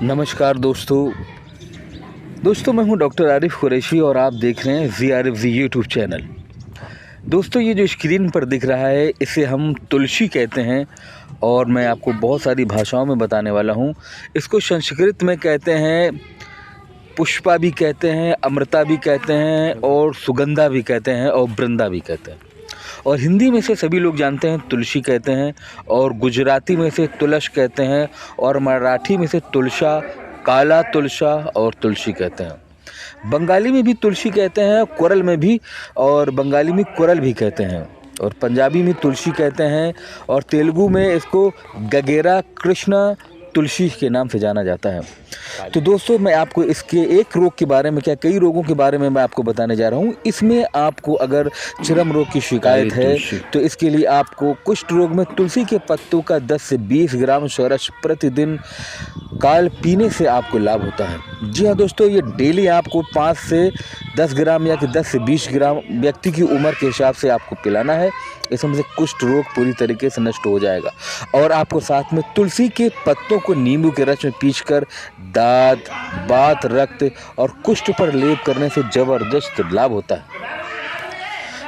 नमस्कार दोस्तों मैं हूं डॉक्टर आरिफ कुरैशी और आप देख रहे हैं ZRF यूट्यूब चैनल। दोस्तों ये जो स्क्रीन पर दिख रहा है इसे हम तुलसी कहते हैं और मैं आपको बहुत सारी भाषाओं में बताने वाला हूं। इसको संस्कृत में कहते हैं, पुष्पा भी कहते हैं, अमृता भी कहते हैं और सुगंधा भी कहते हैं और वृंदा भी कहते हैं। और हिंदी में से सभी लोग जानते हैं तुलसी कहते हैं, और गुजराती में से तुलस कहते हैं, और मराठी में से तुलसा, काला तुलसा और तुलसी कहते हैं। बंगाली में भी तुलसी कहते हैं, कुरल में भी, और बंगाली में कुरल भी कहते हैं, और पंजाबी में तुलसी कहते हैं, और तेलुगु में इसको गगेरा कृष्णा तुलसी के नाम से जाना जाता है। तो दोस्तों मैं आपको इसके एक रोग के बारे में, क्या कई रोगों के बारे में मैं आपको बताने जा रहा हूँ। इसमें आपको अगर चर्म रोग की शिकायत है तो इसके लिए आपको कुष्ठ रोग में तुलसी के पत्तों का 10 से 20 ग्राम षोडश प्रतिदिन काल पीने से आपको लाभ होता है। जी हाँ दोस्तों, ये डेली आपको 5 से 10 ग्राम या कि 10 से 20 ग्राम व्यक्ति की उम्र के हिसाब से आपको पिलाना है। इसमें से कुष्ठ रोग पूरी तरीके से नष्ट हो जाएगा। और आपको साथ में तुलसी के पत्तों को नींबू के रस में पीसकर दांत, बात, रक्त और कुष्ठ पर लेप करने से ज़बरदस्त लाभ होता है।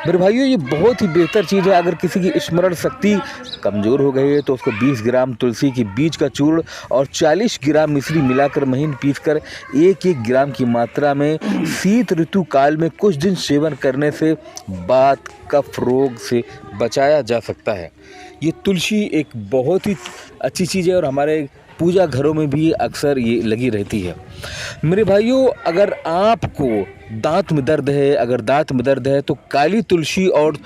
मेरे भाइयों ये बहुत ही बेहतर चीज़ है। अगर किसी की स्मरण शक्ति कमज़ोर हो गई है तो उसको 20 ग्राम तुलसी के बीज का चूर्ण और 40 ग्राम मिश्री मिलाकर महीन पीसकर 1-1 ग्राम की मात्रा में शीत ऋतु काल में कुछ दिन सेवन करने से वात कफ रोग से बचाया जा सकता है। ये तुलसी एक बहुत ही अच्छी चीज़ है और हमारे पूजा घरों में भी अक्सर ये लगी रहती है। मेरे भाइयों अगर आपको दांत में दर्द है तो काली तुलसी और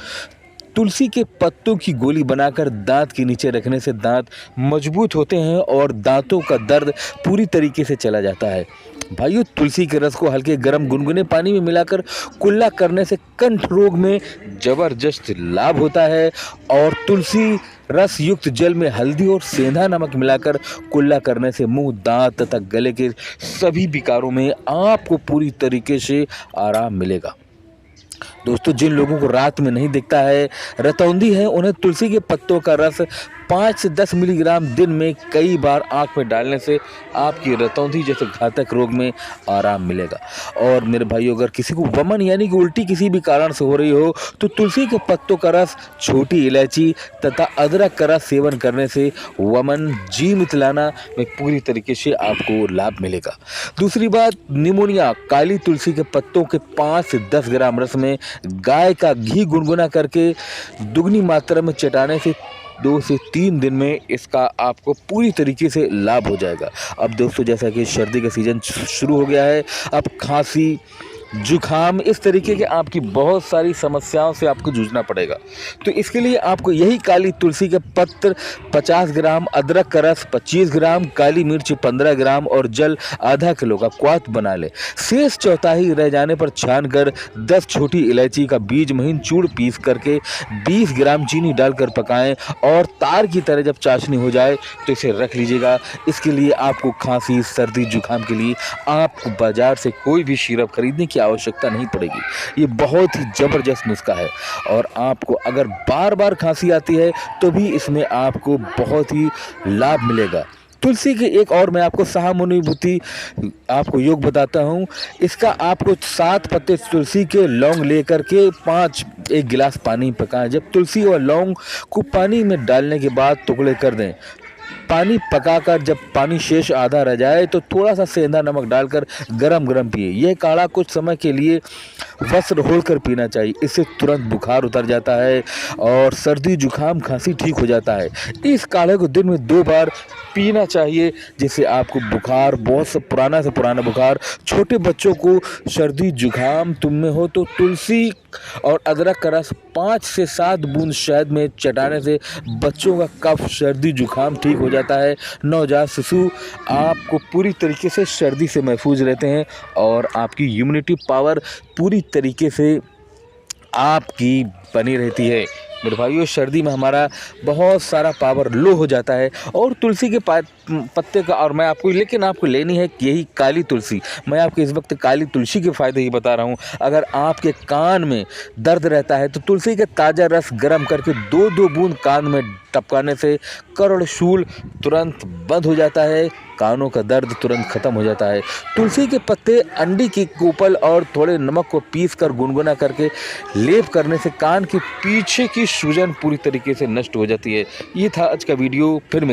तुलसी के पत्तों की गोली बनाकर दांत के नीचे रखने से दांत मजबूत होते हैं और दांतों का दर्द पूरी तरीके से चला जाता है। भाइयों तुलसी के रस को हल्के गर्म गुनगुने पानी में मिलाकर कुल्ला करने से कंठ रोग में ज़बरदस्त लाभ होता है। और तुलसी रस युक्त जल में हल्दी और सेंधा नमक मिलाकर कुल्ला करने से मुंह, दांत तथा गले के सभी विकारों में आपको पूरी तरीके से आराम मिलेगा। दोस्तों जिन लोगों को रात में नहीं दिखता है, रतौंधी है, उन्हें तुलसी के पत्तों का रस 5 से 10 मिलीग्राम दिन में कई बार आंख में डालने से आपकी रतौंधी जैसे घातक रोग में आराम मिलेगा। और मेरे भाइयों अगर किसी को वमन यानी कि उल्टी किसी भी कारण से हो रही हो तो तुलसी के पत्तों का रस, छोटी इलायची तथा अदरक का रस सेवन करने से वमन, जी मितलाना में पूरी तरीके से आपको लाभ मिलेगा। दूसरी बात, निमोनिया, काली तुलसी के पत्तों के 5 से 10 ग्राम रस में गाय का घी गुनगुना करके दुगनी मात्रा में चटाने से 2 से 3 दिन में इसका आपको पूरी तरीके से लाभ हो जाएगा। अब दोस्तों जैसा कि सर्दी का सीज़न शुरू हो गया है, अब खांसी, जुखाम, इस तरीके के आपकी बहुत सारी समस्याओं से आपको जूझना पड़ेगा। तो इसके लिए आपको यही काली तुलसी के पत्र 50 ग्राम, अदरक का रस 25 ग्राम, काली मिर्च 15 ग्राम और जल आधा किलो का क्वाथ बना ले। शेष चौथाई रह जाने पर छानकर 10 छोटी इलायची का बीज महीन चूर्ण पीस करके 20 ग्राम चीनी डालकर पकाएं और तार की तरह जब चाशनी हो जाए तो इसे रख लीजिएगा। इसके लिए आपको खांसी, सर्दी, जुखाम के लिए आपको बाजार से कोई भी सिरप खरीदने की आवश्यकता नहीं पड़ेगी। ये बहुत ही जबरदस्त नुस्खा है। और आपको अगर बार बार खांसी आती है तो भी इसमें आपको बहुत ही लाभ मिलेगा। तुलसी के एक और मैं आपको सहानुभूति आपको योग बताता हूँ। इसका आपको 7 पत्ते तुलसी के लौंग लेकर के 1 गिलास पानी पकाएं। जब तुलसी और लौंग को पानी में डालने के बाद टुकड़े कर दें। पानी पकाकर जब पानी शेष आधा रह जाए तो थोड़ा सा सेंधा नमक डालकर गरम गरम पिए। यह काढ़ा कुछ समय के लिए वस्त्र ओढ़कर पीना चाहिए। इससे तुरंत बुखार उतर जाता है और सर्दी, जुखाम, खांसी ठीक हो जाता है। इस काढ़े को दिन में 2 बार पीना चाहिए जिससे आपको बुखार, बहुत से पुराना बुखार, छोटे बच्चों को सर्दी, जुखाम तुम में हो तो तुलसी और अदरक का रस 5 से 7 बूंद शहद में चटाने से बच्चों का कफ, सर्दी, जुखाम ठीक हो जाता है। नवजात शिशु आपको पूरी तरीके से सर्दी से महफूज रहते हैं और आपकी इम्यूनिटी पावर पूरी तरीके से आपकी बनी रहती है। मेरे भाइयों सर्दी में हमारा बहुत सारा पावर लो हो जाता है और तुलसी के पत्ते का, और मैं आपको लेनी है यही काली तुलसी। मैं आपको इस वक्त काली तुलसी के फ़ायदे ही बता रहा हूँ। अगर आपके कान में दर्द रहता है तो तुलसी का ताज़ा रस गर्म करके 2-2 बूंद कान में टपकाने से करण शूल तुरंत बंद हो जाता है, कानों का दर्द तुरंत खत्म हो जाता है। तुलसी के पत्ते, अंडी की कोपल और थोड़े नमक को पीस कर गुनगुना करके लेप करने से कान के पीछे की सूजन पूरी तरीके से नष्ट हो जाती है। ये था आज का वीडियो। फिर